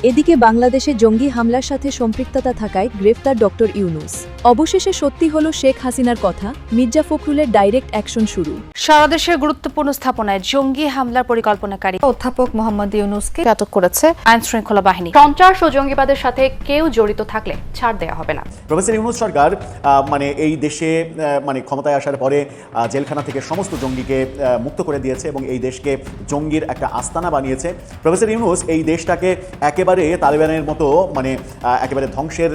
এদিকে বাংলাদেশে জঙ্গি হামলার সাথে সম্পৃক্ততা থাকায় গ্রেফতার ডক্টর ইউনূস। অবশেষে সত্যি হলো শেখ হাসিনার কথা, মির্জা ফখরুলের ডাইরেক্ট অ্যাকশন শুরু। সারা দেশের গুরুত্বপূর্ণ স্থাপনায় জঙ্গি হামলার পরিকল্পনাকারী অধ্যাপক মোহাম্মদ ইউনূসকে আটক করেছে আইন শৃঙ্খলা বাহিনী। সন্ত্রাস ও জঙ্গিবাদের সাথে কেউ জড়িত থাকলে ছাড় দেওয়া হবে না। প্রফেসর ইউনূস সরকার এই দেশে ক্ষমতায় আসার পরে জেলখানা থেকে সমস্ত জঙ্গিকে মুক্ত করে দিয়েছে এবং এই দেশকে জঙ্গির একটা আস্তানা বানিয়েছে। প্রফেসর ইউনূস এই দেশটাকে একেবারে তালেবানের মতো একেবারে ধ্বংসের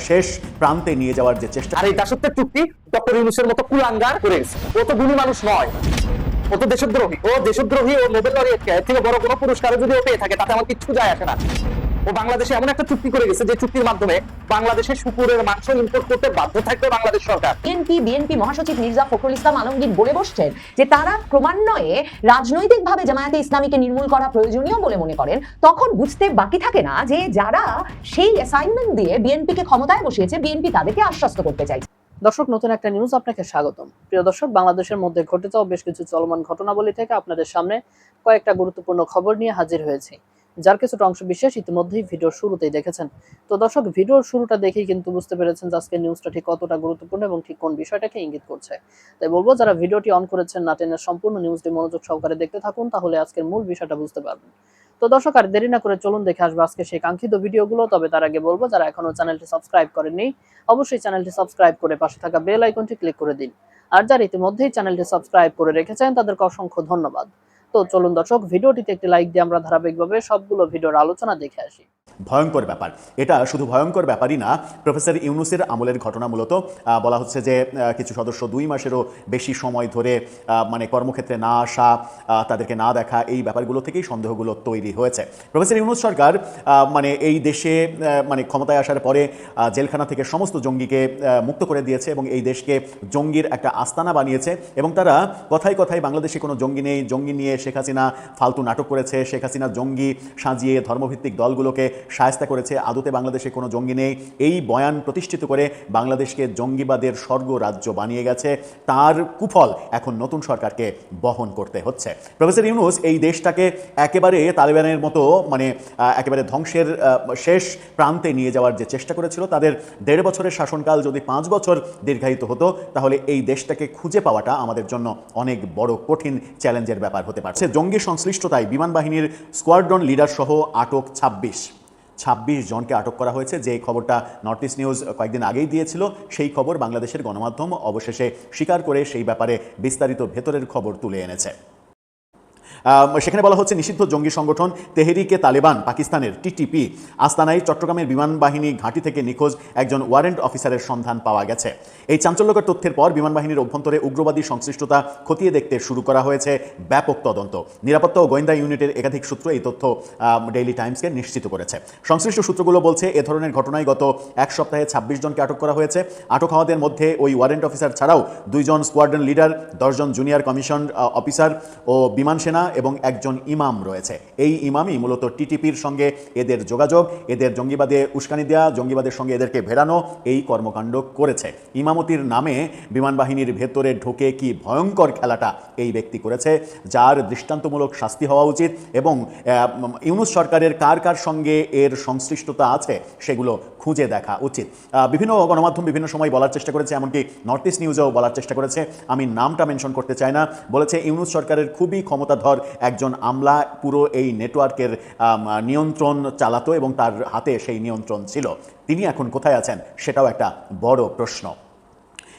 শেষ প্রান্তে নিয়ে যাওয়ার যে চেষ্টা। আর এই দাসত্বের চুক্তি ডক্টর ইউনূসের মতো কুলাঙ্গার করেছে। ও তো গুণী মানুষ নয়, ও তো দেশদ্রোহী। ও নোবেল লরিয়েট থেকে বড় কোনো পুরস্কারও যদি ও পেয়ে থাকে তাতে আমার কিচ্ছু যায় আসে না। ও বাংলাদেশে এমন একটা চুক্তি করে গেছে যে চুক্তির মাধ্যমে বাংলাদেশে শুকুরের মাংস ইম্পোর্ট করতে বাধ্য থাকবে বাংলাদেশ সরকার। বিএনপি মহাসচিব মির্জা ফখরুল ইসলাম আলমগীর বলে বসছেন যে তারা ক্রমান্বয়ে রাজনৈতিকভাবে জামায়াতে ইসলামীকে নির্মূল করা প্রয়োজনীয় বলে মনে করেন। তখন বুঝতে বাকি থাকে না যে যারা সেই অ্যাসাইনমেন্ট দিয়ে বিএনপিকে ক্ষমতায় বসিয়েছে, বিএনপি তাদেরকে আশ্বস্ত করতে চাইছে। দর্শক, নতুন একটা নিউজ আপনাকে স্বাগতম। প্রিয় দর্শক, বাংলাদেশের মধ্যে ঘটে যাওয়া বেশ কিছু চলমান ঘটনাবলী থেকে আপনাদের সামনে কয়েকটা গুরুত্বপূর্ণ খবর নিয়ে হাজির হয়েছি, যার কিছুটা অংশ বিশেষ ইতিমধ্যেই ভিডিওর শুরুতেই দেখেছেন। তো দর্শক, ভিডিওর শুরুটা দেখেই কিন্তু বুঝতে পেরেছেন যে আজকের নিউজটা ঠিক কতটা গুরুত্বপূর্ণ এবং ঠিক কোন বিষয়টাকে ইঙ্গিত করছে। তাই বলবো, যারা ভিডিওটি অন করেছেন না টেনে সম্পূর্ণ নিউজটি মনোযোগ সহকারে দেখতে থাকুন, তাহলে আজকের মূল বিষয়টা বুঝতে পারবেন। তো দর্শক, আর দেরি না করে চলুন দেখে আসবো আজকে সেই কাঙ্ক্ষিত ভিডিওগুলো। তবে তার আগে বলবো, যারা এখনো চ্যানেলটি সাবস্ক্রাইব করেননি অবশ্যই চ্যানেলটি সাবস্ক্রাইব করে পাশে থাকা বেল আইকনটি ক্লিক করে দিন। আর যারা ইতিমধ্যেই চ্যানেলটি সাবস্ক্রাইব করে রেখেছেন তাদেরকে অসংখ্য ধন্যবাদ। তো চলুন দর্শক, ভিডিওটিতে একটি লাইক দিয়ে আমরা ধারাবাহিকভাবে সবগুলো ভিডিওর আলোচনা দেখে আসি। ভয়ঙ্কর ব্যাপার এটা, শুধু ভয়ঙ্কর ব্যাপারই না, প্রফেসর ইউনূসের আমলের ঘটনা। মূলত বলা হচ্ছে যে কিছু সদস্য 2 মাসেরও বেশি সময় ধরে কর্মক্ষেত্রে না আসা, তাদেরকে না দেখা, এই ব্যাপারগুলো থেকেই সন্দেহগুলো তৈরি হয়েছে। প্রফেসর ইউনূস সরকার এই দেশে ক্ষমতায় আসার পরে জেলখানা থেকে সমস্ত জঙ্গিকে মুক্ত করে দিয়েছে এবং এই দেশকে জঙ্গির একটা আস্তানা বানিয়েছে। এবং তারা কথায় কথায় বাংলাদেশে কোনো জঙ্গি নেই, জঙ্গি নিয়ে শেখ হাসিনা ফালতু নাটক করেছে, শেখ হাসিনা জঙ্গি সাজিয়ে ধর্মভিত্তিক দলগুলোকে শায়েস্তা করেছে, আদতে বাংলাদেশে কোনো জঙ্গি নেই, এই বয়ান প্রতিষ্ঠিত করে বাংলাদেশকে জঙ্গিবাদের স্বর্গ রাজ্য বানিয়ে গেছে। তার কুফল এখন নতুন সরকারকে বহন করতে হচ্ছে। প্রফেসর ইউনূস এই দেশটাকে একেবারে তালেবানের মতো একেবারে ধ্বংসের শেষ প্রান্তে নিয়ে যাওয়ার যে চেষ্টা করেছিল। তাদের 1.5 বছরের শাসনকাল যদি 5 বছর দীর্ঘায়িত হতো, তাহলে এই দেশটাকে খুঁজে পাওয়াটা আমাদের জন্য অনেক বড় কঠিন চ্যালেঞ্জের ব্যাপার হতে পারছে। জঙ্গি সংশ্লিষ্টতায় বিমান বাহিনীর স্কোয়াড্রন লিডার সহ আটক 26 জনকে আটক করা হয়েছে। যে খবরটা নর্থ ইস্ট নিউজ কয়েকদিন আগেই দিয়েছিল, সেই খবর বাংলাদেশের গণমাধ্যম অবশেষে স্বীকার করে সেই ব্যাপারে বিস্তারিত ভেতরের খবর তুলে এনেছে। সেখানে বলা হচ্ছে, নিষিদ্ধ জঙ্গি সংগঠন তেহরিকে তালেবান পাকিস্তানের টিটিপি আস্তানায় চট্টগ্রামের বিমান বাহিনী ঘাঁটি থেকে নিখোঁজ একজন ওয়ারেন্ট অফিসারের সন্ধান পাওয়া গেছে। এই চাঞ্চল্যকর তথ্যের পর বিমান বাহিনীর অভ্যন্তরে উগ্রবাদী সংশ্লিষ্টতা খতিয়ে দেখতে শুরু করা হয়েছে ব্যাপক তদন্ত। নিরাপত্তা ও গোয়েন্দা ইউনিটের একাধিক সূত্র এই তথ্য ডেইলি টাইমসকে নিশ্চিত করেছে। সংশ্লিষ্ট সূত্রগুলো বলছে, এ ধরনের ঘটনায় গত 1 সপ্তাহে 26 জনকে আটক করা হয়েছে। আটক হওয়াদের মধ্যে ওই ওয়ারেন্ট অফিসার ছাড়াও 2 জন স্কোয়াড্রন লিডার, 10 জন জুনিয়র কমিশন অফিসার ও বিমান সেনা এবং একজন ইমাম রয়েছে। এই ইমামই মূলত টিটিপির সঙ্গে এদের যোগাযোগ, এদের জঙ্গিবাদে উস্কানি দেওয়া, জঙ্গিবাদের সঙ্গে এদেরকে ভেড়ানো, এই কর্মকাণ্ড করেছে। ইমামতির নামে বিমান বাহিনীর ভেতরে ঢোকে কি ভয়ঙ্কর খেলাটা এই ব্যক্তি করেছে, যার দৃষ্টান্তমূলক শাস্তি হওয়া উচিত। এবং ইউনূস সরকারের কার কার সঙ্গে এর সংশ্লিষ্টতা আছে সেগুলো খুঁজে দেখা উচিত। বিভিন্ন গণমাধ্যম বিভিন্ন সময় বলার চেষ্টা করেছে, এমনকি নর্থ ইস্ট নিউজেও বলার চেষ্টা করেছে, আমি নামটা মেনশন করতে চাই না, বলেছে ইউনূস সরকারের খুবই ক্ষমতাধর একজন আমলা পুরো এই নেটওয়ার্কের নিয়ন্ত্রণ চালাতো এবং তার হাতে সেই নিয়ন্ত্রণ ছিল। তিনি এখন কোথায় আছেন সেটাও একটা বড় প্রশ্ন।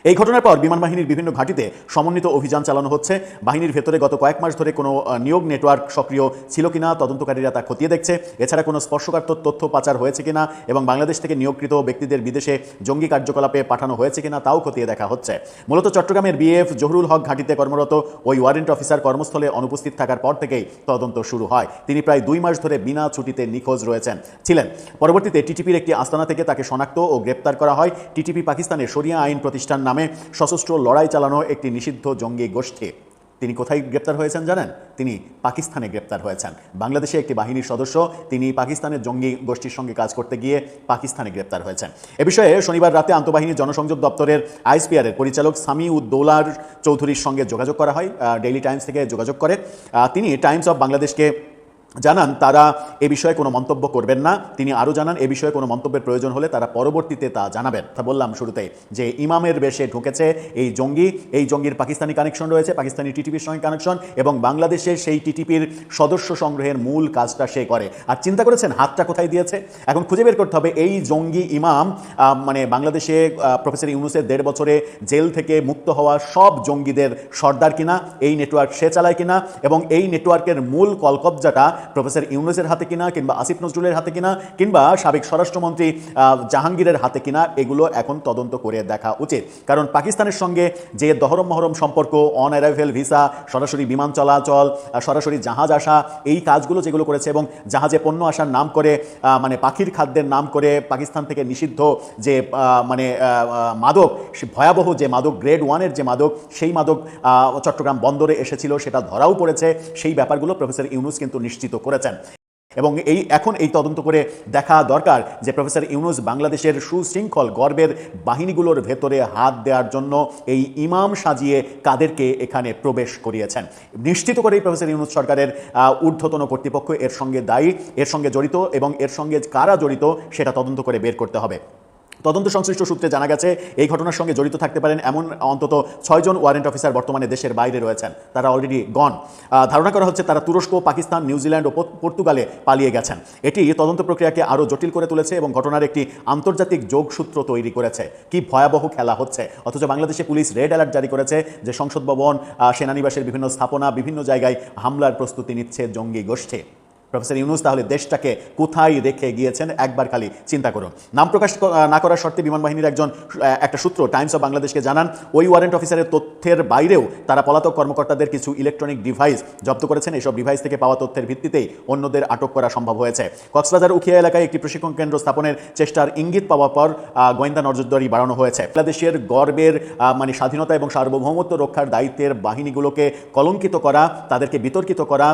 এই ঘটনার পর বিমান বাহিনীর বিভিন্ন ঘাঁটিতে সমন্বিত অভিযান চালানো হচ্ছে। বাহিনীর ভেতরে গত কয়েক মাস ধরে কোনো নিয়োগ নেটওয়ার্ক সক্রিয় ছিল কিনা তদন্তকারীরা তা খতিয়ে দেখছে। এছাড়া কোনো স্পর্শকাতর তথ্য পাচার হয়েছে কিনা এবং বাংলাদেশ থেকে নিয়োগকৃত ব্যক্তিদের বিদেশে জঙ্গি কার্যকলাপে পাঠানো হয়েছে কিনা তাও খতিয়ে দেখা হচ্ছে। মূলত চট্টগ্রামের বিএফ জহুরুল হক ঘাঁটিতে কর্মরত ওই ওয়ারেন্ট অফিসার কর্মস্থলে অনুপস্থিত থাকার পর থেকেই তদন্ত শুরু হয়। তিনি প্রায় 2 মাস ধরে বিনা ছুটিতে নিখোঁজ ছিলেন। পরবর্তীতে টিটিপির একটি আস্তানা থেকে তাকে শনাক্ত ও গ্রেপ্তার করা হয়। টিটিপি পাকিস্তানের শরিয়া আইন প্রতিষ্ঠান নামে সশস্ত্র লড়াই চালানো একটি নিষিদ্ধ জঙ্গি গোষ্ঠী। তিনি কোথায় গ্রেপ্তার হয়েছেন জানেন? তিনি পাকিস্তানে গ্রেপ্তার হয়েছেন। বাংলাদেশে একটি বাহিনীর সদস্য, তিনি পাকিস্তানের জঙ্গি গোষ্ঠীর সঙ্গে কাজ করতে গিয়ে পাকিস্তানে গ্রেপ্তার হয়েছেন। এ বিষয়ে শনিবার রাতে আন্তঃবাহিনী জনসংযোগ দপ্তরের আইএসপিআর এর পরিচালক সামিউদ্দৌলা চৌধুরীর সঙ্গে যোগাযোগ করা হয়। ডেইলি টাইমস থেকে যোগাযোগ করে তিনি টাইমস অফ বাংলাদেশকে জানান তারা এ বিষয়ে কোনো মন্তব্য করবেন না। তিনি আরও জানান এ বিষয়ে কোনো মন্তব্যের প্রয়োজন হলে তারা পরবর্তীতে তা জানাবেন। তা বললাম শুরুতেই যে ইমামের বেশে ঢুকেছে এই জঙ্গির পাকিস্তানি কানেকশন রয়েছে, পাকিস্তানি টিটিপির সঙ্গে কানেকশন, এবং বাংলাদেশে সেই টিটিপির সদস্য সংগ্রহের মূল কাজটা সে করে। আর চিন্তা করেছেন হাতটা কোথায় দিয়েছে? এখন খুঁজে বের করতে হবে এই জঙ্গি ইমাম মানে বাংলাদেশে প্রফেসর ইউনূসের 1.5 বছরে জেল থেকে মুক্ত হওয়া সব জঙ্গিদের সর্দার কিনা, এই নেটওয়ার্ক সে চালায় কিনা, এবং এই নেটওয়ার্কের মূল কলকবজাটা প্রফেসর ইউনূসের হাতে কিনা, কিংবা আসিফ নজরুলের হাতে কিনা, কিংবা সাবেক স্বরাষ্ট্রমন্ত্রী জাহাঙ্গীরের হাতে কিনা, এগুলো এখন তদন্ত করে দেখা উচিত। কারণ পাকিস্তানের সঙ্গে যে দহরম মহরম সম্পর্ক, অন অ্যারাইভেল ভিসা, সরাসরি বিমান চলাচল, সরাসরি জাহাজ আসা, এই কাজগুলো যেগুলো করেছে, এবং জাহাজে পণ্য আসার নাম করে মানে পাখির খাদ্যের নাম করে পাকিস্তান থেকে নিষিদ্ধ যে মানে মাদক, ভয়াবহ যে মাদক, গ্রেড 1-এর যে মাদক, সেই মাদক চট্টগ্রাম বন্দরে এসেছিল, সেটা ধরাও পড়েছে। সেই ব্যাপারগুলো প্রফেসর ইউনূস কিন্তু নিশ্চিত করেছেন। এবং এখন এই তদন্ত করে দেখা দরকার যে প্রফেসর ইউনূস বাংলাদেশের সুশৃঙ্খল গর্বের বাহিনীগুলোর ভেতরে হাত দেওয়ার জন্য এই ইমাম সাজিয়ে কাদেরকে এখানে প্রবেশ করিয়েছেন। নিশ্চিত করেই প্রফেসর ইউনূস সরকারের ঊর্ধ্বতন কর্তৃপক্ষ এর সঙ্গে দায়ী, এর সঙ্গে জড়িত, এবং এর সঙ্গে কারা জড়িত সেটা তদন্ত করে বের করতে হবে। তদন্ত সংশ্লিষ্ট সূত্রে জানা গেছে এই ঘটনার সঙ্গে জড়িত থাকতে পারেন এমন অন্তত 6 জন ওয়ারেন্ট অফিসার বর্তমানে দেশের বাইরে রয়েছেন, তারা অলরেডি গন। ধারণা করা হচ্ছে তারা তুরস্ক, পাকিস্তান, নিউজিল্যান্ড ও পর্তুগালে পালিয়ে গেছেন। এটি তদন্ত প্রক্রিয়াকে আরও জটিল করে তুলেছে এবং ঘটনার একটি আন্তর্জাতিক যোগসূত্র তৈরি করেছে। কি ভয়াবহ খেলা হচ্ছে! অথচ বাংলাদেশে পুলিশ রেড অ্যালার্ট জারি করেছে যে সংসদ ভবন, সেনানিবাসের বিভিন্ন স্থাপনা, বিভিন্ন জায়গায় হামলার প্রস্তুতি নিচ্ছে জঙ্গি গোষ্ঠী। প্রফেসর ইউনূস তাহলে দেশটাকে কোথায় রেখে গিয়েছেন একবার খালি চিন্তা করুন। নাম প্রকাশ না করার শর্তে বিমান বাহিনীর একটা সূত্র টাইমস অফ বাংলাদেশকে জানান ওই ওয়ারেন্ট অফিসারের তথ্যের বাইরেও তারা পলাতক কর্মকর্তাদের কিছু ইলেকট্রনিক ডিভাইস জব্দ করেছেন। এসব ডিভাইস থেকে পাওয়া তথ্যের ভিত্তিতেই অন্যদের আটক করা সম্ভব হয়েছে। কক্সবাজার উখিয়া এলাকায় একটি প্রশিক্ষণ কেন্দ্র স্থাপনের চেষ্টার ইঙ্গিত পাওয়ার পর গোয়েন্দা নজরদারি বাড়ানো হয়েছে। বাংলাদেশের গর্বের মানে স্বাধীনতা এবং সার্বভৌমত্ব রক্ষার দায়িত্বের বাহিনীগুলোকে কলঙ্কিত করা, তাদেরকে বিতর্কিত করা,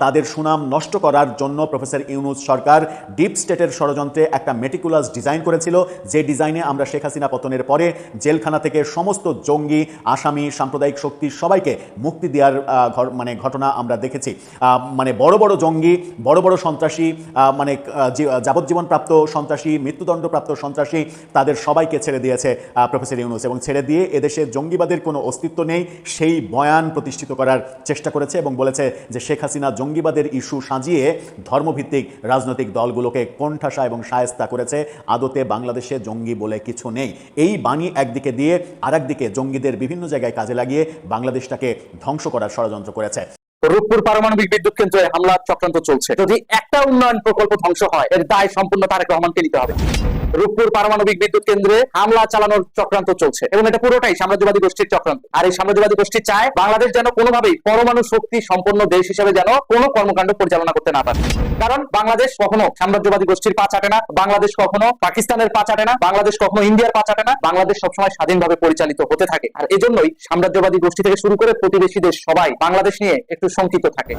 তাদের সুনাম নষ্ট করা জন্য প্রফেসর ইউনূস সরকার ডিপ স্টেটের ষড়যন্ত্রে একটা মেটিকুলাস ডিজাইন করেছিল, যে ডিজাইনে আমরা শেখ হাসিনা পতনের পরে জেলখানা থেকে সমস্ত জঙ্গি, আসামি, সাম্প্রদায়িক শক্তি সবাইকে মুক্তি দেওয়ার মানে ঘটনা আমরা দেখেছি। মানে বড় বড় জঙ্গি, বড় বড় সন্ত্রাসী, মানে যাবজ্জীবনপ্রাপ্ত সন্ত্রাসী, মৃত্যুদণ্ডপ্রাপ্ত সন্ত্রাসী, তাদের সবাইকে ছেড়ে দিয়েছে প্রফেসর ইউনূস, এবং ছেড়ে দিয়ে এদেশে জঙ্গিবাদের কোনো অস্তিত্ব নেই সেই বয়ান প্রতিষ্ঠিত করার চেষ্টা করেছে এবং বলেছে যে শেখ হাসিনা জঙ্গিবাদের ইস্যু সাজিয়ে ধর্মভিত্তিক রাজনৈতিক দলগুলোকে কোণঠাসা এবং শায়েস্তা করেছে। আদতে বাংলাদেশে জঙ্গি বলে কিছু নেই। এই বাণী একদিকে দিয়ে আরেকদিকে জঙ্গিদের বিভিন্ন জায়গায় কাজে লাগিয়ে বাংলাদেশটাকে ধ্বংস করার ষড়যন্ত্র করেছে। রূপপুর পারমাণবিক বিদ্যুৎ কেন্দ্রে হামলার চক্রান্ত চলছে। যদি একটা উন্নয়ন প্রকল্প ধ্বংস হয় এর দায় সম্পূর্ণ তারেক রহমানকে নিতে হবে। রূপপুর পারমাণবিক বিদ্যুৎ কেন্দ্রে হামলা চালানোর চক্রান্ত চলছে এবং এটা পুরোটাই সাম্রাজ্যবাদী গোষ্ঠীর চক্রান্ত। আর এই সাম্রাজ্যবাদী গোষ্ঠী চায় বাংলাদেশ যেন কোনোভাবেই পরমাণু শক্তি সম্পন্ন দেশ হিসেবে যেন কোনো কর্মকাণ্ড পরিচালনা করতে না পারে। কারণ বাংলাদেশ কখনো সাম্রাজ্যবাদী গোষ্ঠীর পা চাটে না, বাংলাদেশ কখনো পাকিস্তানের পা চাটে না, বাংলাদেশ কখনো ইন্ডিয়ার পা চাটে না। বাংলাদেশ সবসময় স্বাধীনভাবে পরিচালিত হতে থাকে। আর এজন্যই সাম্রাজ্যবাদী গোষ্ঠী থেকে শুরু করে প্রতিবেশী দেশ সবাই বাংলাদেশ নিয়ে একটু শঙ্কিত থাকে।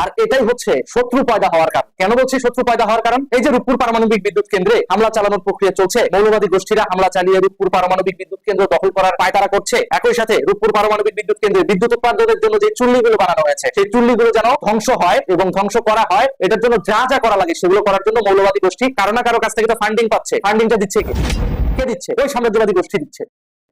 আর এটাই হচ্ছে শত্রু পয়দা হওয়ার কারণ। কেন বলছি শত্রু পয়দা হওয়ার কারণ? এই যে রূপপুর পারমাণবিক বিদ্যুৎ কেন্দ্রে হামলা চালানোর প্রক্রিয়া চলছে, মৌলবাদী গোষ্ঠীরা হামলা চালিয়ে রূপপুর পারমাণবিক বিদ্যুৎ কেন্দ্র দখল করার পায়তারা করছে। একই সাথে রূপপুর পারমাণবিক বিদ্যুৎ কেন্দ্রে বিদ্যুৎ উৎপাদনের জন্য যে চুল্লিগুলো বানানো হয়েছে সেই চুল্লিগুলো যেন ধ্বংস হয় এবং ধ্বংস করা হয়। এটার জন্য যা যা করা লাগে সেগুলো করার জন্য মৌলবাদী গোষ্ঠী কারো না কারো কাছ থেকে তো ফান্ডিং পাচ্ছে। ফান্ডিংটা দিচ্ছে কে দিচ্ছে? ওই সাম্রাজ্যবাদী গোষ্ঠী দিচ্ছে।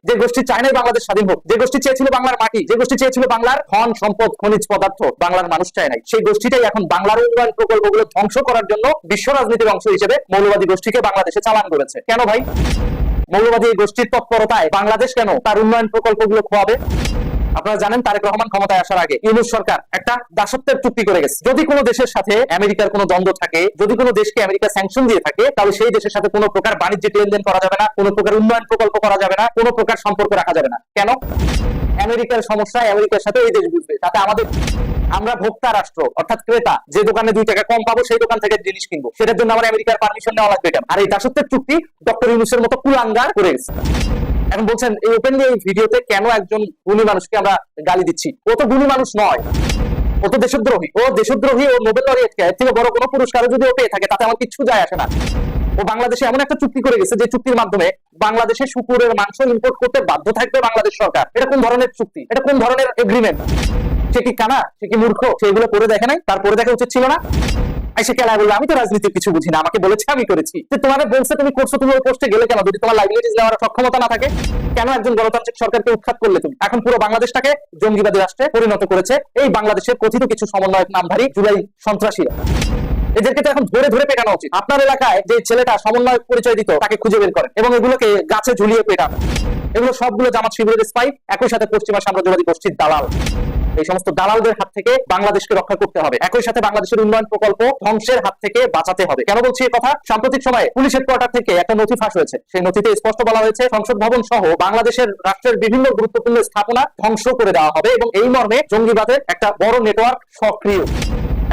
যে গোষ্ঠী চায় না বাংলাদেশ স্বাধীন হোক, যে গোষ্ঠী চেয়েছিল বাংলার মাটি, যে গোষ্ঠী চেয়েছিল বাংলার ধন সম্পদ খনিজ পদার্থ, বাংলার মানুষ চায় নাই, সেই গোষ্ঠীটাই এখন বাংলার উন্নয়ন প্রকল্পগুলো ধ্বংস করার জন্য বিশ্ব রাজনীতির অংশ হিসেবে মৌলবাদী গোষ্ঠীকে বাংলাদেশে চালান করেছে। কেন ভাই? মৌলবাদী এই গোষ্ঠীর তৎপরতায় বাংলাদেশ কেন তার উন্নয়ন প্রকল্পগুলো খোয়াবে? আপনারা জানেন তারেক রহমান ক্ষমতায় আসার আগে ইউনূস সরকার একটা দাসত্বের চুক্তি করে গেছে। যদি কোনো দেশের সাথে আমেরিকার কোনো দ্বন্দ্ব থাকে, যদি কোনো দেশকে আমেরিকা স্যাংশন দিয়ে থাকে, তাহলে সেই দেশের সাথে কোনো প্রকার বাণিজ্যিক লেনদেন করা যাবে না, কোনো প্রকার উন্নয়ন প্রকল্প করা যাবে না, কোনো প্রকার সম্পর্ক রাখা যাবে না। কেন? আমেরিকার সমস্যা আমেরিকার সাথে ওই দেশ বুঝবে, তাতে আমাদের আমরা ভোক্তা রাষ্ট্র অর্থাৎ ক্রেতা, যে দোকানে 2 টাকা কম পাবো সেই দোকান থেকে জিনিস কিনবো, সেটার জন্য আমার আমেরিকার পারমিশন নেওয়া লাগবে কেন? আর এই দাসত্বের চুক্তি ডক্টর ইউনূসের মতো কুলাঙ্গার করে গেছে। এখন বলছেন এই ওপেনলি এই ভিডিওতে কেন একজন গুণী মানুষকে আমরা গালি দিচ্ছি? ও তো গুণী মানুষ নয়, ও তো দেশদ্রোহী। ও দেশদ্রোহী, ও নোবেল লরিয়েটকে এর থেকে বড় কোনো পুরস্কারও যদি ও পেয়ে থাকে তাতে আমার কিচ্ছু যায় আসে না। ও বাংলাদেশে এমন একটা চুক্তি করে গেছে যে চুক্তির মাধ্যমে বাংলাদেশে শুকুরের মাংস ইম্পোর্ট করতে বাধ্য থাকবে বাংলাদেশ সরকার। এটা কোন ধরনের চুক্তি? এটা কোন ধরনের এগ্রিমেন্ট? সে কি কানা? সে কি মূর্খ? সেগুলো করে দেখে নাই? তারপরে দেখা উচিত ছিল না? এসে কেলায় বলবে আমি তো রাজনীতির কিছু বুঝি না, আমাকে বলেছে আমি করেছি। তোমার বলছে তুমি করছো, তুমি ওই পোস্টে গেলে কেন? যদি তোমার লাইবিলিটিস নেওয়ার সক্ষমতা না থাকে, কেন একজন গণতান্ত্রিক সরকারকে উৎখাত করলে তুমি? এখন পুরো বাংলাদেশটাকে জঙ্গিবাদী রাষ্ট্রে পরিণত করেছে এই বাংলাদেশের কথিত কিছু সমন্বয়ক নামধারী জুলাই সন্ত্রাসীরা। এদেরকে তো এখন ধরে ধরে পেটানো উচিত। আপনার এলাকায় যে ছেলেটা সমন্বয়ক পরিচয় দিত তাকে খুঁজে বের করেন এবং এগুলোকে গাছে ঝুলিয়ে পেটান। এগুলো সবগুলো জামাত শিবিরের স্পাই, একই সাথে পশ্চিমা সাম্রাজ্যবাদী গোষ্ঠীর দালাল। এই সমস্ত দালালদের হাত থেকে বাংলাদেশকে রক্ষা করতে হবে, একই সাথে বাংলাদেশের উন্নয়ন প্রকল্প ধ্বংসের হাত থেকে বাঁচাতে হবে। কেন বলছি এই কথা? সাম্প্রতিক সময়ে পুলিশ হেডকোয়ার্টার থেকে একটা নথি ফাঁস হয়েছে। সেই নথিতে স্পষ্ট বলা হয়েছে সংসদ ভবন সহ বাংলাদেশের রাষ্ট্রের বিভিন্ন গুরুত্বপূর্ণ স্থাপনা ধ্বংস করে দেওয়া হবে এবং এই মর্মে জঙ্গিবাদের একটা বড় নেটওয়ার্ক সক্রিয়।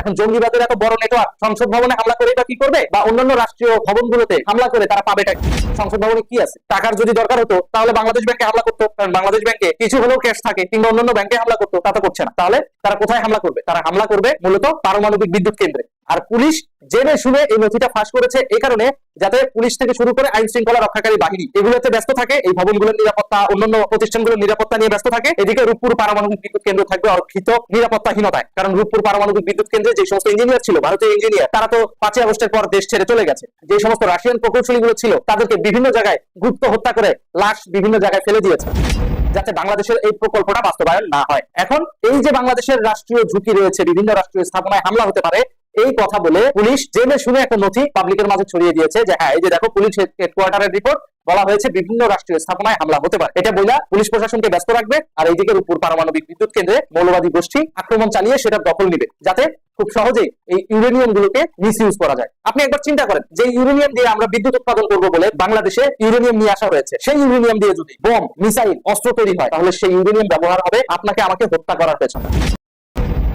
এখন জঙ্গিবাদের এত বড় নেটওয়ার্ক সংসদ ভবনে হামলা করে বা কি করবে, বা অন্যান্য রাষ্ট্রীয় ভবনগুলোতে হামলা করে তারা পাবেটা কি? সংসদ ভবনে কি আছে? টাকার যদি দরকার হতো তাহলে বাংলাদেশ ব্যাংকে হামলা করতো, কারণ বাংলাদেশ ব্যাংকে কিছু হলেও ক্যাশ থাকে, কিংবা অন্যান্য ব্যাংকে হামলা করতো, তা তো করছে না। তাহলে তারা কোথায় হামলা করবে? তারা হামলা করবে মূলত পারমাণবিক বিদ্যুৎ কেন্দ্রে। আর পুলিশ জেনে শুনে এই নথিটা ফাঁস করেছে এই কারণে, যাতে পুলিশ থেকে শুরু করে আইন শৃঙ্খলা রক্ষাকারী বাহিনী এগুলোতে ব্যস্ত থাকে, এই ভবনগুলোর নিরাপত্তা, অন্যান্য প্রতিষ্ঠানগুলোর নিরাপত্তা নিয়ে ব্যস্ত থাকে। এদিকে রূপপুর পারমাণবিক বিদ্যুৎ কেন্দ্র থাকবে অরক্ষিত নিরাপত্তাহীনতায়, কারণ রূপপুর পারমাণবিক বিদ্যুৎ কেন্দ্রে যে সমস্ত ইঞ্জিনিয়ার ছিল, ভারতীয় ইঞ্জিনিয়ার, তারা তো 5 আগস্টের পর দেশ ছেড়ে চলে গেছে। যে সমস্ত রাশিয়ান প্রকৌশলী গুলো ছিল তাদেরকে বিভিন্ন জায়গায় গুপ্ত হত্যা করে লাশ বিভিন্ন জায়গায় ফেলে দিয়েছে, যাতে বাংলাদেশের এই প্রকল্পটা বাস্তবায়ন না হয়। এখন এই যে বাংলাদেশের রাষ্ট্রীয় ঝুঁকি রয়েছে, বিভিন্ন রাষ্ট্রীয় স্থাপনায় হামলা হতে পারে, এই কথা বলে পুলিশ জেনে শুনে একটা নথি পাবলিকের মাঝে ছড়িয়ে দিয়েছে যে হ্যাঁ, এই যে দেখো পুলিশ হেডকোয়ার্টারের রিপোর্ট, বলা হয়েছে বিভিন্ন রাষ্ট্রীয় স্থাপনায় হামলা হতে পারে। এটা বলে পুলিশ প্রশাসনকে ব্যস্ত রাখবে, আর এইদিকে রূপপুর পারমাণবিক বিদ্যুৎ কেন্দ্রে মৌলবাদী গোষ্ঠী আক্রমণ চালিয়ে সেটা দখল নিবে, যাতে খুব সহজেই এই ইউরেনিয়াম গুলোকে মিসইউজ করা যায়। আপনি একবার চিন্তা করেন, যে ইউরেনিয়াম দিয়ে আমরা বিদ্যুৎ উৎপাদন করবো বলে বাংলাদেশে ইউরেনিয়াম নিয়ে আসা হয়েছে, সেই ইউরেনিয়াম দিয়ে যদি বোম, মিসাইল, অস্ত্র তৈরি হয়, তাহলে সেই ইউরেনিয়াম ব্যবহার হবে আপনাকে আমাকে হত্যা করার পেছনে।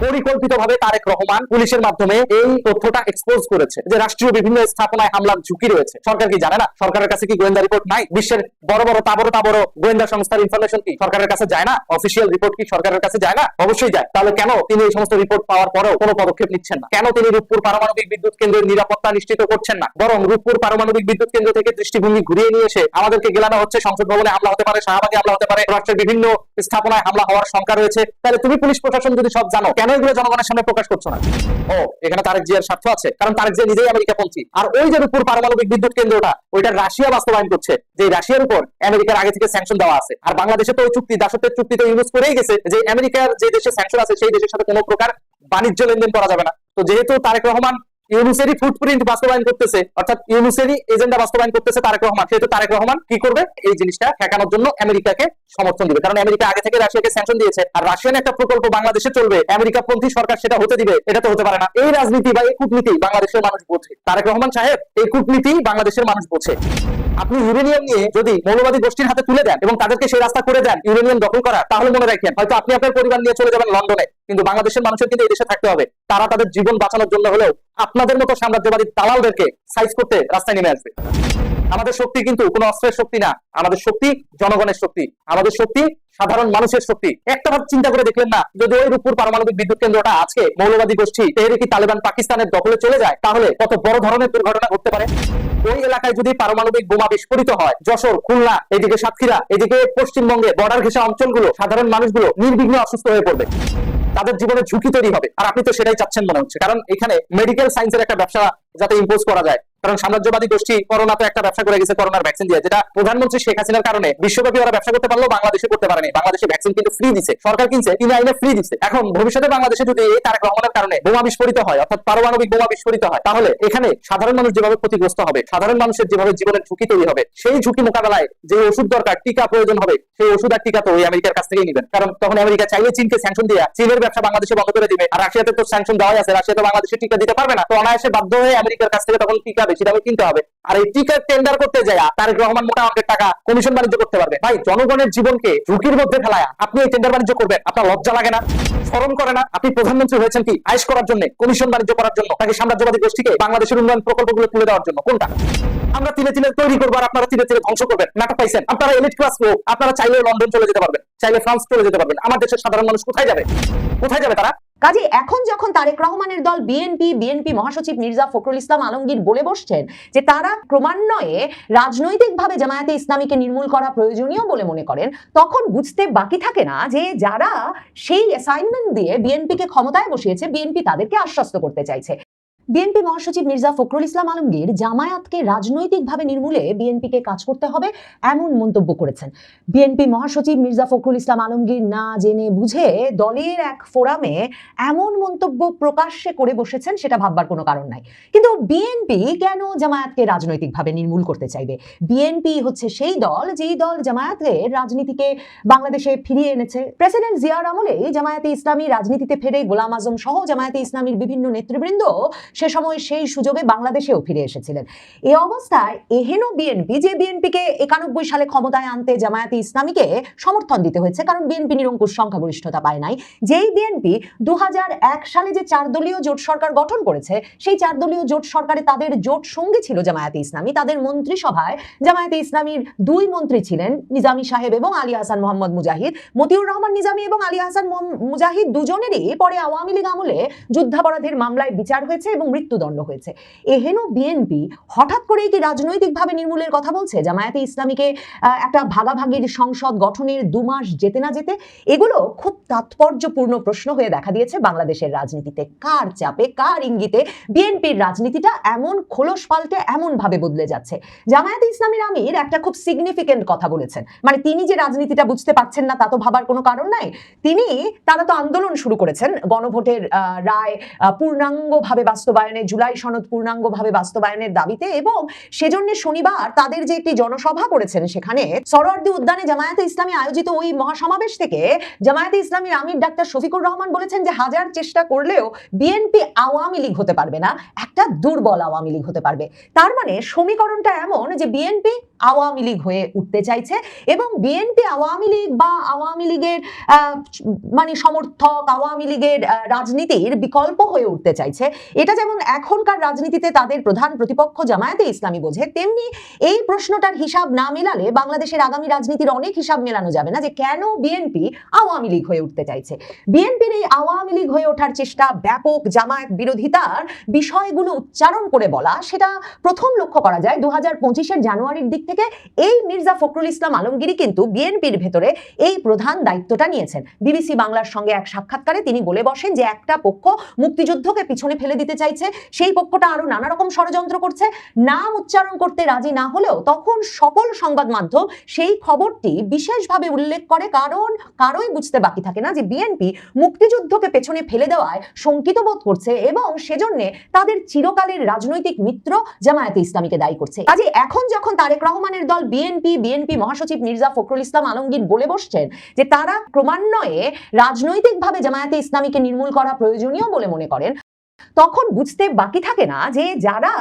পরিকল্পিতভাবে তারেক রহমান পুলিশের মাধ্যমে এই তথ্যটা এক্সপোজ করেছে যে রাষ্ট্রীয় বিভিন্ন স্থাপনায় হামলার ঝুঁকি রয়েছে। সরকার কি জানে না? সরকারের কাছে কি গোয়েন্দা রিপোর্ট নাই? বিশ্বের বড় বড় তাবড় গোয়েন্দা সংস্থার ইনফরমেশন কি সরকারের কাছে যায় না? অফিসিয়াল রিপোর্ট কি সরকারের কাছে যায় না? অবশ্যই যায়। তাহলে কেন তিনি এই সমস্ত রিপোর্ট পাওয়ার পরেও কোনো পদক্ষেপ নিচ্ছেন না? কেন তিনি রূপপুর পারমাণবিক বিদ্যুৎ কেন্দ্রের নিরাপত্তা নিশ্চিত করছেন না? বরং রূপপুর পারমাণবিক বিদ্যুৎ কেন্দ্র থেকে দৃষ্টিভঙ্গি ঘুরিয়ে নিয়ে এসে আমাদেরকে গেলানো হচ্ছে সংসদ ভবনে হামলা হতে পারে, শাহবাগে হামলা হতে পারে, রাষ্ট্রের বিভিন্ন স্থাপনায় হামলা হওয়ার শঙ্কা রয়েছে। তাহলে তুমি পুলিশ প্রশাসন যদি সব জানো, কেন এগুলো জনগণের সামনে প্রকাশ করছো না? ও, এখানে তারেক জিয়ার স্বার্থ আছে, কারণ তারেক জিয়া নিজেই আমেরিকাপন্থী। আর ওই যে রূপপুর পারমাণবিক বিদ্যুৎ কেন্দ্রটা, ওইটা রাশিয়া বাস্তবায়ন করছে, যে রাশিয়ার উপর আমেরিকার আগে থেকে স্যাংশন দেওয়া আছে। আর বাংলাদেশে তো ওই চুক্তি, দাসত্বের চুক্তি তো ইউজ করেই গেছে যে আমেরিকার যে দেশে স্যাংশন আছে সেই দেশের সাথে কোনো প্রকার বাণিজ্য লেনদেন করা যাবে না। তো যেহেতু তারেক রহমান ইউনুসেরই ফুটপ্রিন্ট বাস্তবায়ন করতেছে, অর্থাৎ ইউনুসেরই এজেন্ডা বাস্তবায়ন করতেছে তারেক রহমান, সেহেতু তারেক রহমান কি করবে? এই জিনিসটা ঠেকানোর জন্য আমেরিকাকে সমর্থন দিবে, কারণ আমেরিকা আগে থেকে রাশিয়াকে স্যাংশন দিয়েছে। আর রাশিয়ান একটা প্রকল্প বাংলাদেশে চলবে, আমেরিকাপন্থী সরকার সেটা হতে দিবে? এটা তো হতে পারে না। এই রাজনীতি বা এই কূটনীতি বাংলাদেশের মানুষ বোঝে। তারেক রহমান সাহেব, এই কূটনীতি বাংলাদেশের মানুষ বোঝে। আপনি ইউরেনিয়াম নিয়ে যদি মৌলবাদী গোষ্ঠীর হাতে তুলে দেন এবং তাদেরকে সেই রাস্তা করে দেন ইউরেনিয়াম দখল করা, তাহলে মনে রাখেন হয়তো আপনি আপনার পরিবার নিয়ে চলে যাবেন লন্ডনে, কিন্তু বাংলাদেশের মানুষের কিন্তু এই দেশে থাকতে হবে। তারা তাদের জীবন বাঁচানোর জন্য হলেও আপনাদের মতো সাম্রাজ্যবাদী দালালদেরকে সাইজ করতে রাস্তায় নেমে আসবে। আমাদের শক্তি কিন্তু কোনো অস্ত্রের শক্তি না, আমাদের শক্তি জনগণের শক্তি, আমাদের শক্তি সাধারণ মানুষের শক্তি। একটা ভাব চিন্তা করে দেখলেন না, যদি ওই রূপপুর পারমাণবিক বিদ্যুৎ কেন্দ্রটা আজকে মৌলবাদী গোষ্ঠী তেহরিকি তালেবান পাকিস্তানের দখলে চলে যায়, তাহলে কত বড় ধরনের দুর্ঘটনা ঘটতে পারে। ওই এলাকায় যদি পারমাণবিক বোমা বিস্ফোরিত হয়, যশোর, খুলনা, এদিকে সাতক্ষীরা, এদিকে পশ্চিমবঙ্গে বর্ডার ঘেঁষা অঞ্চলগুলো, সাধারণ মানুষগুলো নির্বিঘ্নে অসুস্থ হয়ে পড়বে, তাদের জীবনে ঝুঁকি তৈরি হবে। আর আপনি তো সেটাই চাচ্ছেন মনে হচ্ছে, কারণ এখানে মেডিকেল সায়েন্সের একটা ব্যবসা যাতে ইম্পোজ করা যায়। কারণ সাম্রাজ্যবাদী গোষ্ঠী করোনা তো একটা ব্যবসা করে গেছে, করোনার ভ্যাকসিন দিয়ে, যেটা প্রধানমন্ত্রী শেখ হাসিনার কারণে বিশ্বব্যাপী ওরা ব্যবসা করতে পারলো, বাংলাদেশে করতে পারেনি। বাংলাদেশে ভ্যাকসিন কিন্তু ফ্রি দিছে, সরকার কিনছে, কিনে আইনে ফ্রি দিছে। এখন ভবিষ্যতে বাংলাদেশে যদি এই তারেক রহমানের কারণে বোমা বিস্ফোরিত হয়, অর্থাৎ পারমাণবিক বোমা বিস্ফোরিত হয়, তাহলে এখানে সাধারণ মানুষ যেভাবে ক্ষতিগ্রস্ত হবে, সাধারণ মানুষের যেভাবে জীবনের ঝুঁকি তৈরি হবে, সেই ঝুঁকি মোকাবেলায় যে ওষুধ দরকার, টিকা প্রয়োজন হবে, সেই ওষুধ আর টিকা তো ওই আমেরিকার কাছ থেকেই নেবেন। কারণ তখন আমেরিকা চাইলে চীনকে স্যাংশন দিয়ে চীনের ব্যবসা বাংলাদেশে বন্ধ করে দিবে। আর রাশিয়াতে তো স্যাংশন দেওয়াই আছে, রাশিয়া তো বাংলাদেশে টিকা দিতে পারবে না, তো অনায়াসে বাধ্য হয়ে আমেরিকার কাছ থেকে তখন টিকা বেশি দামে কিনতে হবে। আর এই টিকা টেন্ডার করতে যায় তারেক রহমান মোটা অঙ্কের টাকা কমিশন বাণিজ্য করতে পারবে। ভাই, জনগণের জীবনকে ঝুঁকির মধ্যে ফেলায় আপনি এই টেন্ডার বাণিজ্য করবেন? আপনার লজ্জা লাগে না? শরম করে না? আপনি প্রধানমন্ত্রী হয়েছেন কি আয়েশ করার জন্য, কমিশন বাণিজ্য করার জন্য, নাকি সাম্রাজ্যবাদী গোষ্ঠীকে বাংলাদেশের উন্নয়ন প্রকল্পগুলো তুলে দেওয়ার জন্য? কোনটা? আমরা তিলে তিলে তৈরি করবো আর আপনারা তিলে তিলে ধ্বংস করবেন। নাটক পাইছেন? আপনারা এলিট ক্লাস লোক, আপনারা চাইলে লন্ডন চলে যেতে পারবেন, চাইলে ফ্রান্স চলে যেতে পারবেন। আমার দেশের সাধারণ মানুষ কোথায় যাবে? কোথায় যাবে তারা? কাজে এখন যখন তারেক রহমানের দল বিএনপি মহাসচিব মির্জা ফখরুল ইসলাম আলমগীর বলে বসছেন যে তারা ক্রমান্বয়ে রাজনৈতিকভাবে জামায়াতে ইসলামীকে নির্মূল করা প্রয়োজনীয় বলে মনে করেন, তখন বুঝতে বাকি থাকে না যে যারা সেই অ্যাসাইনমেন্ট দিয়ে বিএনপিকে ক্ষমতায় বসিয়েছে, বিএনপি তাদেরকে আশ্বস্ত করতে চাইছে। বিএনপি মহাসচিব মির্জা ফখরুল ইসলাম আলমগীর জামায়াতকে রাজনৈতিকভাবে নির্মূলে বিএনপিকে কাজ করতে হবে এমন মন্তব্য করেছেন। বিএনপি মহাসচিব মির্জা ফখরুল ইসলাম আলমগীর না জেনে বুঝে দলের এক ফোরামে এমন মন্তব্য প্রকাশ্যে করে বসেছেন, সেটা ভাববার কোনো কারণ নাই। কিন্তু বিএনপি কেন জামায়াতকে রাজনৈতিকভাবে নির্মূল করতে চাইবে? বিএনপি হচ্ছে সেই দল যেই দল জামায়াতের রাজনীতিকে বাংলাদেশে ফিরিয়ে এনেছে। প্রেসিডেন্ট জিয়ার আমলেই জামায়াতে ইসলামী রাজনীতিতে ফেরে গোলাম আজম সহ জামায়াতে ইসলামীর বিভিন্ন নেতৃবৃন্দ সে সময় সেই সুযোগে বাংলাদেশেও ফিরে এসেছিলেন। এই অবস্থায় এহেন বিএনপি, যে বিএনপিকে 91 সালে ক্ষমতায় আনতে জামায়াতে ইসলামীকে সমর্থন দিতে হয়েছে, কারণ বিএনপি নিরঙ্কুশ সংখ্যাগরিষ্ঠতা পায় নাই, যেই বিএনপি 2001 সালে যে 4 দলীয় জোট সরকার গঠন করেছে, সেই 4 দলীয় জোট সরকারে তাদের জোট সঙ্গী ছিল জামায়াতে ইসলামী। তাদের মন্ত্রিসভায় জামায়াতে ইসলামীর 2 মন্ত্রী ছিলেন, নিজামী সাহেব এবং আলী হাসান মোহাম্মদ মুজাহিদ। মতিউর রহমান নিজামী এবং আলী হাসান মুজাহিদ দুজনেরই পরে আওয়ামী লীগ আমলে যুদ্ধাপরাধের মামলায় বিচার হয়েছে এবং মৃত্যুদণ্ড হয়েছে। এহেন বিএনপি হঠাৎ করেই কি রাজনৈতিকভাবে নির্মূলের কথা বলছে? জামায়াতে ইসলামীকে একটা ভাগাভাগির সংসদ গঠনের 2 মাস যেতে না যেতে? এগুলো খুব তাৎপর্যপূর্ণ প্রশ্ন হয়ে দেখা দিয়েছে বাংলাদেশের রাজনীতিতে। কার চাপে, কার ইঙ্গিতে বিএনপির রাজনীতিটা এমন খোলস পাল্টে এমন ভাবে বদলে যাচ্ছে? জামায়াতে ইসলামীর আমির একটা খুব সিগনিফিকেন্ট কথা বলেছেন, মানে তিনি যে রাজনীতিটা বুঝতে পারছেন না তা তো ভাবার কোনো কারণ নাই। তারা তো আন্দোলন শুরু করেছেন গণভোটের রায় পূর্ণাঙ্গভাবে বাস্তবায়নে, জুলাই সনদ পূর্ণাঙ্গভাবে বাস্তবায়নের দাবিতে, এবং সেজন্য শনিবার তাদের যে একটি জনসভা করেছেন, সেখানে সরোয়ার্দী উদ্যানে জামায়াতে ইসলামী আয়োজিত ওই মহাসমাবেশ থেকে জামায়াতে ইসলামীর আমির ডাক্তার শফিকুর রহমান বলেছেন যে হাজার চেষ্টা করলেও বিএনপি আওয়ামী লীগ হতে পারবে না, একটা দুর্বল আওয়ামী লীগ হতে পারবে। তার মানে সমীকরণটা এমন যে বিএনপি আওয়ামী লীগ হয়ে উঠতে চাইছে এবং বিএনপি আওয়ামী লীগ বা আওয়ামী লীগের মানে সমর্থক, আওয়ামী লীগের রাজনীতির বিকল্প হয়ে উঠতে চাইছে। এটা যেমন এখনকার রাজনীতিতে তাদের প্রধান প্রতিপক্ষ জামায়াতে ইসলামী বোঝে, তেমনি এই প্রশ্নটার হিসাব না মেলালে বাংলাদেশের আগামী রাজনীতির অনেক হিসাব মেলানো যাবে না যে কেন বিএনপি আওয়ামী লীগ হয়ে উঠতে চাইছে। বিএনপির এই আওয়ামী লীগ হয়ে ওঠার চেষ্টা, ব্যাপক জামায়াত বিরোধিতার বিষয়গুলো উচ্চারণ করে বলা, সেটা প্রথম লক্ষ্য করা যায় 2025-এর জানুয়ারির দিক থেকে। এই মির্জা ফখরুল ইসলাম আলমগীরই কিন্তু বিএনপির ভেতরে এই প্রধান দায়িত্বটা নিয়েছেন। বিবিসি বাংলার সঙ্গে এক সাক্ষাৎকারে তিনি বলে বসেন যে একটা পক্ষ মুক্তিযুদ্ধকে পিছনে ফেলে দিতে চাইছে, সেই পক্ষটা আরো নানা রকম ষড়যন্ত্র করছে। নাম উচ্চারণ করতে রাজি না হলেও তখন সকল সংবাদ মাধ্যম সেই খবরটি বিশেষভাবে উল্লেখ করে, কারণ কারোই বুঝতে বাকি থাকে না যে বিএনপি মুক্তিযুদ্ধকে পেছনে ফেলে দেওয়ায় শঙ্কিত বোধ করছে এবং সেজন্য তাদের চিরকালের রাজনৈতিক মিত্র জামায়াতে ইসলামীকে দায়ী করছে। কাজে এখন যখন তারেক রহমানের দল বিএনপি মহাসচিব মির্জা ফখরুল ইসলাম আলমগীর বলে বসছেন যে তারা ক্রমান্বয়ে রাজনৈতিকভাবে জামায়াতে ইসলামীকে নির্মূল করা প্রয়োজনীয় বলে মনে করেন, তখন বুঝতে বাকি থাকে না যে যারা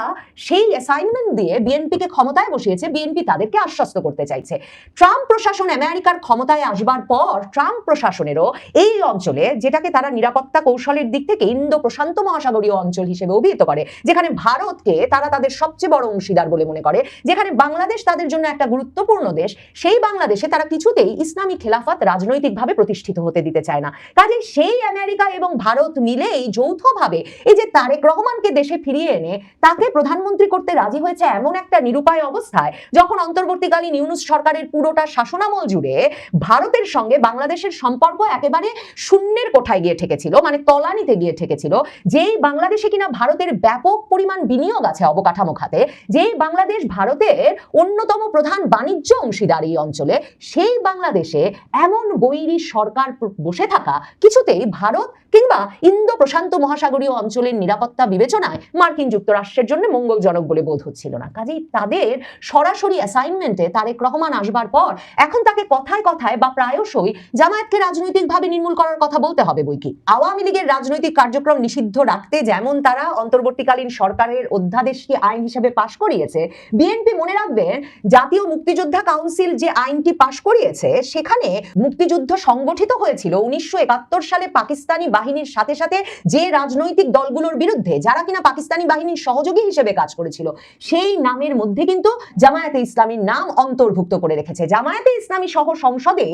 সেই অ্যাসাইনমেন্ট দিয়ে বিএনপিকে ক্ষমতায় বসিয়েছে, বিএনপি তাদেরকে আশ্বস্ত করতে চাইছে। ট্রাম্প প্রশাসন আমেরিকার ক্ষমতায় আসবার পর ট্রাম্প প্রশাসনেরও এই অঞ্চলে, যেটাকে তারা নিরাপত্তা কৌশলের দিক থেকে ইন্দো প্রশান্ত মহাসাগরীয় অঞ্চল হিসেবে অভিহিত করে, যেখানে ভারতকে তারা তাদের সবচেয়ে বড় অংশীদার বলে মনে করে, যেখানে বাংলাদেশ তাদের জন্য একটা গুরুত্বপূর্ণ দেশ, সেই বাংলাদেশে তারা কিছুতেই ইসলামী খেলাফত রাজনৈতিকভাবে প্রতিষ্ঠিত হতে দিতে চায় না। কাজে সেই আমেরিকা এবং ভারত মিলেই যৌথভাবে এই যে তারেক রহমানকে দেশে ফিরিয়ে এনে তাকে প্রধানমন্ত্রী করতে রাজি হয়েছে এমন একটা নিরুপায় অবস্থায়, যখন অন্তর্বর্তীকালীন ইউনূস সরকারের পুরোটা শাসনামল জুড়ে ভারতের সঙ্গে বাংলাদেশের সম্পর্ক একেবারে শূন্যের কোঠায় গিয়ে ঠেকেছিল, মানে তলানিতে গিয়ে ঠেকেছিল। যেই বাংলাদেশে কিনা ভারতের ব্যাপক পরিমাণ বিনিয়োগ আছে অবকাঠামো খাতে, যেই বাংলাদেশ ভারতের অন্যতম প্রধান বাণিজ্য অংশীদার এই অঞ্চলে, সেই বাংলাদেশে এমন বৈরী সরকার বসে থাকা কিছুতেই ভারত কিংবা ইন্দো প্রশান্ত মহাসাগরীয় অঞ্চলের নিরাপত্তা বিবেচনায় মার্কিন যুক্তরাষ্ট্রের জন্য মঙ্গলজনক বলে বোধ হচ্ছিল না। কাজেই তাদের সরাসরি অ্যাসাইনমেন্টে তারেক রহমান আসবার পর এখন তাকে কথায় কথায় বা প্রায়শই জামায়াতকে রাজনৈতিকভাবে নির্মূল করার কথা বলতে হবে বই কি। আওয়ামী লীগের রাজনৈতিক কার্যক্রম নিষিদ্ধ রাখতে যেমন তারা অন্তর্বর্তীকালীন সরকারের অধ্যাদেশকে আইন হিসেবে পাশ করিয়েছে, বিএনপি মনে রাখবেন জাতীয় মুক্তিযোদ্ধা কাউন্সিল যে আইনটি পাশ করিয়েছে, সেখানে মুক্তিযুদ্ধ সংগঠিত হয়েছিল 1971 সালে পাকিস্তানি বাহিনীর সাথে সাথে যে রাজনৈতিক দলগুলোর বিরুদ্ধে, যারা কিনা পাকিস্তানি বাহিনীর সহযোগী হিসেবে কাজ করেছিল, সেই নামের মধ্যে কিন্তু জামায়াতে ইসলামীর নাম অন্তর্ভুক্ত করে রেখেছে। জামায়াতে ইসলামী সহ সংসদে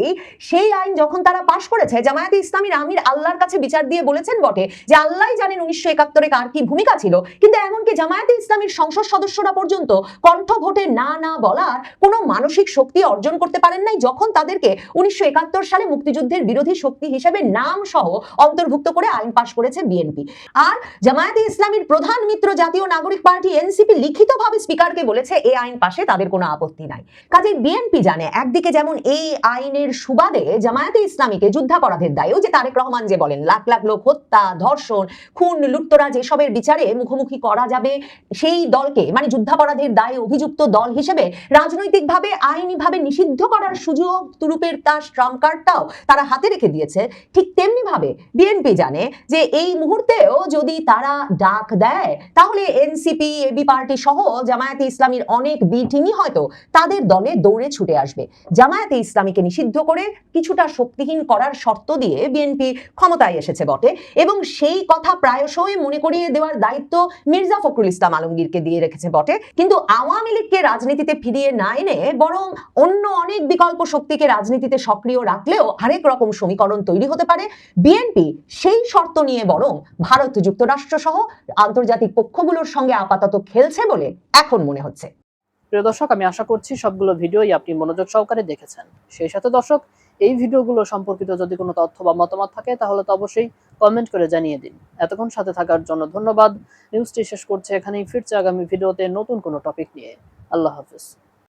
সেই আইন যখন তারা পাশ করেছে, জামায়াতে ইসলামীর আমির আল্লাহর কাছে বিচার দিয়ে বলেছেন বটে যে আল্লাহই জানেন 1971-এ কার কি ভূমিকা ছিল, কিন্তু এমনকি জামায়াতে ইসলামীর সংসদ সদস্যরা পর্যন্ত কণ্ঠ ভোটে না না বলার কোনো মানসিক শক্তি অর্জন করতে পারেন নাই, যখন তাদেরকে 1971 সালে মুক্তিযুদ্ধের বিরোধী শক্তি হিসেবে নাম সহ অন্তর্ভুক্ত করে আইন পাশ করেছে বিএনপি। আর জামায়াতে ইসলামীর প্রধান মিত্র জাতীয় নাগরিক পার্টি এনসিপি লিখিতভাবে স্পিকারকে বলেছে এই আইন পাশে তাদের কোনো আপত্তি নাই। কাজেই বিএনপি জানে একদিকে যেমন এই আইনের সুবাদে জামায়াতে ইসলামীকে যুদ্ধাপরাধের দায়েও যে তারেক রহমান যে বলেন লাখ লাখ লোক হত্যা, ধর্ষণ, খুন, লুটতরাজ এসবের বিচারে মুখোমুখি করা যাবে, সেই দলকে মানে যুদ্ধাপরাধের দায়ে অভিযুক্ত দল হিসেবে রাজনৈতিকভাবে আইনিভাবে নিষিদ্ধ করার সুযোগ তুরুপের তার ট্রাম্প কার্ডটাও তারা হাতে রেখে দিয়েছে। ঠিক তেমনি ভাবে বিএনপি জানে যে এই মুহূর্তেও যদি তারা ডাক দেয় তাহলে এনসিপি, এবি পার্টি সহ জামায়াতে ইসলামীর অনেক বি টিমই হয়তো তাদের দলে দৌড়ে ছুটে আসবে। জামায়াতে ইসলামীকে নিষিদ্ধ করে কিছুটা শক্তিহীন করার শর্ত দিয়ে বিএনপি ক্ষমতায় এসেছে বটে, এবং সেই কথা প্রায়শই মনে করিয়ে দেওয়ার দায়িত্ব মির্জা ফখরুল ইসলাম আলমগীরকে দিয়ে রেখেছে বটে। কিন্তু আওয়ামী লীগকে রাজনীতিতে ফিরিয়ে না এনে বরং অন্য অনেক বিকল্প শক্তিকে রাজনীতিতে সক্রিয় রাখলেও আরেক রকম সমীকরণ তৈরি হতে পারে। বিএনপি সেই শর্ত নিয়ে বরং ভারত, যুক্তরাষ্ট্র সহ আন্তর্জাতিক পক্ষগুলোর সঙ্গে আপাতত খেলছে বলে এখন মনে হচ্ছে। প্রিয় দর্শক, আমি আশা করছি সবগুলো ভিডিওই আপনি মনোযোগ সহকারে দেখেছেন। সেই সাথে দর্শক, এই ভিডিওগুলো সম্পর্কিত যদি কোনো তথ্য বা মতামত থাকে তাহলে তো অবশ্যই কমেন্ট করে জানিয়ে দিন। এতক্ষণ সাথে থাকার জন্য ধন্যবাদ। নিউজটি শেষ করছে এখানেই, ফিরছে আগামী ভিডিওতে নতুন কোনো টপিক নিয়ে। আল্লাহ হাফেজ।